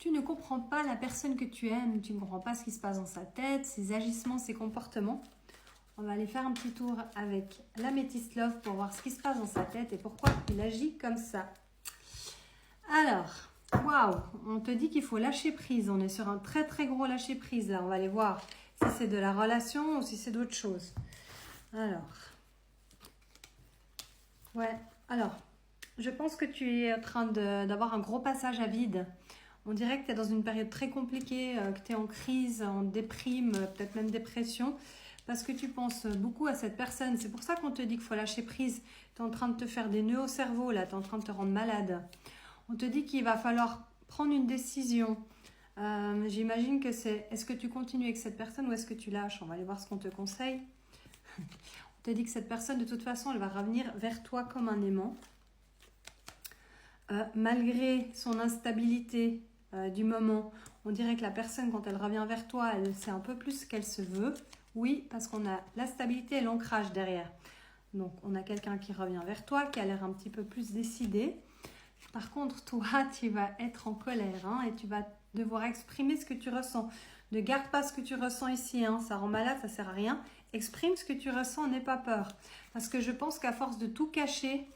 Tu ne comprends pas la personne que tu aimes, tu ne comprends pas ce qui se passe dans sa tête, ses agissements, ses comportements. On va aller faire un petit tour avec l'améthyste love pour voir ce qui se passe dans sa tête et pourquoi il agit comme ça. Alors, waouh, on te dit qu'il faut lâcher prise. On est sur un très très gros lâcher prise là. On va aller voir si c'est de la relation ou si c'est d'autre chose. Alors, ouais, alors, je pense que tu es en train d'avoir un gros passage à vide. On dirait que tu es dans une période très compliquée, que tu es en crise, en déprime, peut-être même dépression, parce que tu penses beaucoup à cette personne. C'est pour ça qu'on te dit qu'il faut lâcher prise. Tu es en train de te faire des nœuds au cerveau, là, tu es en train de te rendre malade. On te dit qu'il va falloir prendre une décision. J'imagine que c'est, est-ce que tu continues avec cette personne ou est-ce que tu lâches? On va aller voir ce qu'on te conseille. On te dit que cette personne, de toute façon, elle va revenir vers toi comme un aimant. Malgré son instabilité du moment, on dirait que la personne, quand elle revient vers toi, elle sait un peu plus ce qu'elle se veut. Oui, parce qu'on a la stabilité et l'ancrage derrière. Donc, on a quelqu'un qui revient vers toi, qui a l'air un petit peu plus décidé. Par contre, toi, tu vas être en colère et tu vas devoir exprimer ce que tu ressens. Ne garde pas ce que tu ressens ici, ça rend malade, ça ne sert à rien. Exprime ce que tu ressens, n'aie pas peur. Parce que je pense qu'à force de tout cacher,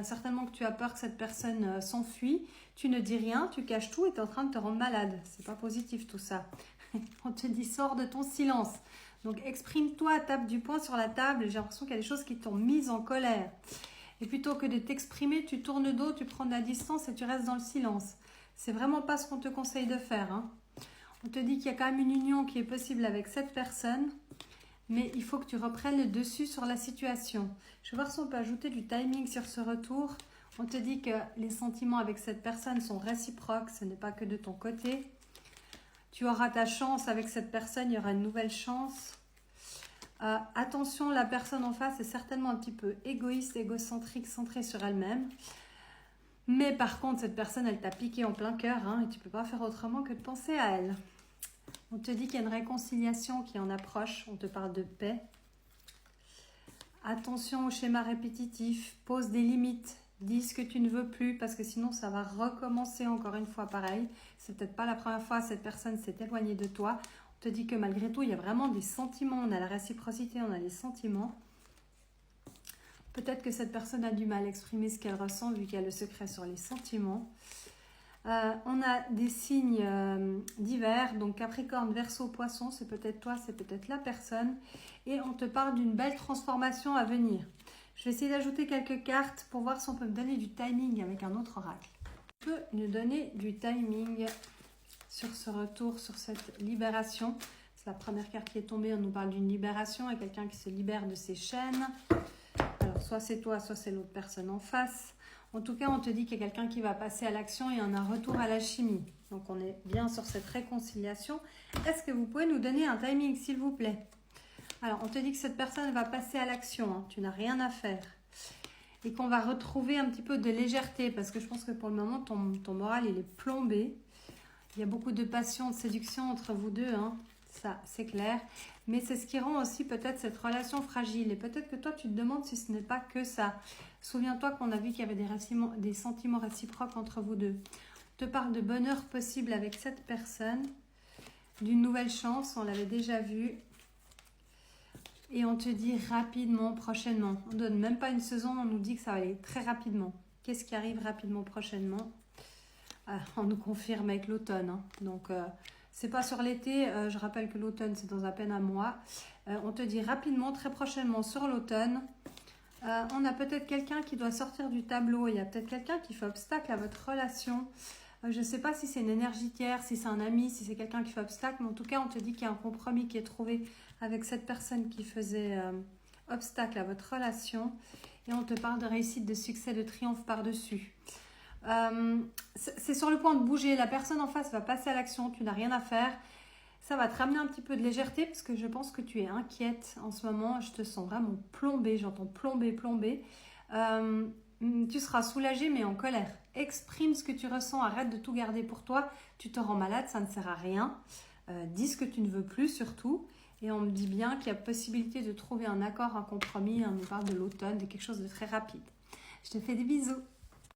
certainement que tu as peur que cette personne s'enfuit, tu ne dis rien, tu caches tout et tu es en train de te rendre malade. C'est pas positif tout ça. On te dit sors de ton silence. Donc exprime-toi, tape du poing sur la table. J'ai l'impression qu'il y a des choses qui t'ont mise en colère. Et plutôt que de t'exprimer, tu tournes le dos, tu prends de la distance et tu restes dans le silence. C'est vraiment pas ce qu'on te conseille de faire. On te dit qu'il y a quand même une union qui est possible avec cette personne, mais il faut que tu reprennes le dessus sur la situation. Je vais voir si on peut ajouter du timing sur ce retour. On te dit que les sentiments avec cette personne sont réciproques, ce n'est pas que de ton côté. Tu auras ta chance avec cette personne, il y aura une nouvelle chance. Attention, la personne en face est certainement un petit peu égoïste, égocentrique, centrée sur elle-même. Mais par contre, cette personne, elle t'a piqué en plein cœur et tu ne peux pas faire autrement que de penser à elle. On te dit qu'il y a une réconciliation qui en approche, on te parle de paix. Attention au schéma répétitif, pose des limites, dis ce que tu ne veux plus parce que sinon ça va recommencer encore une fois pareil. C'est peut-être pas la première fois que cette personne s'est éloignée de toi. On te dit que malgré tout, il y a vraiment des sentiments. On a la réciprocité, on a les sentiments. Peut-être que cette personne a du mal à exprimer ce qu'elle ressent vu qu'elle a le secret sur les sentiments. On a des signes divers, donc Capricorne, Verseau, Poisson, c'est peut-être toi, c'est peut-être la personne. Et on te parle d'une belle transformation à venir. Je vais essayer d'ajouter quelques cartes pour voir si on peut me donner du timing avec un autre oracle. On peut nous donner du timing sur ce retour, sur cette libération. C'est la première carte qui est tombée, on nous parle d'une libération et quelqu'un qui se libère de ses chaînes. Alors soit c'est toi, soit c'est l'autre personne en face. En tout cas, on te dit qu'il y a quelqu'un qui va passer à l'action et on a un retour à la chimie. Donc on est bien sur cette réconciliation. Est-ce que vous pouvez nous donner un timing s'il vous plaît? Alors on te dit que cette personne va passer à l'action, tu n'as rien à faire. Et qu'on va retrouver un petit peu de légèreté parce que je pense que pour le moment ton moral il est plombé. Il y a beaucoup de passion, de séduction entre vous deux, ça c'est clair. Mais c'est ce qui rend aussi peut-être cette relation fragile. Et peut-être que toi tu te demandes si ce n'est pas que ça. Souviens-toi qu'on a vu qu'il y avait des sentiments réciproques entre vous deux. On te parle de bonheur possible avec cette personne, d'une nouvelle chance, on l'avait déjà vu. Et on te dit rapidement, prochainement. On ne donne même pas une saison, on nous dit que ça va aller très rapidement. Qu'est-ce qui arrive rapidement, prochainement? On nous confirme avec l'automne. Donc, c'est pas sur l'été. Je rappelle que l'automne, c'est dans à peine un mois. On te dit rapidement, très prochainement sur l'automne. On a peut-être quelqu'un qui doit sortir du tableau. Il y a peut-être quelqu'un qui fait obstacle à votre relation. Je ne sais pas si c'est une énergie tierce, si c'est un ami, si c'est quelqu'un qui fait obstacle. Mais en tout cas, on te dit qu'il y a un compromis qui est trouvé avec cette personne qui faisait obstacle à votre relation. Et on te parle de réussite, de succès, de triomphe par-dessus. C'est sur le point de bouger. La personne en face va passer à l'action. Tu n'as rien à faire. Ça va te ramener un petit peu de légèreté parce que je pense que tu es inquiète en ce moment. Je te sens vraiment plombée. J'entends plomber. Tu seras soulagée mais en colère. Exprime ce que tu ressens. Arrête de tout garder pour toi. Tu te rends malade, ça ne sert à rien. Dis ce que tu ne veux plus surtout. Et on me dit bien qu'il y a possibilité de trouver un accord, un compromis. On nous parle de l'automne, de quelque chose de très rapide. Je te fais des bisous.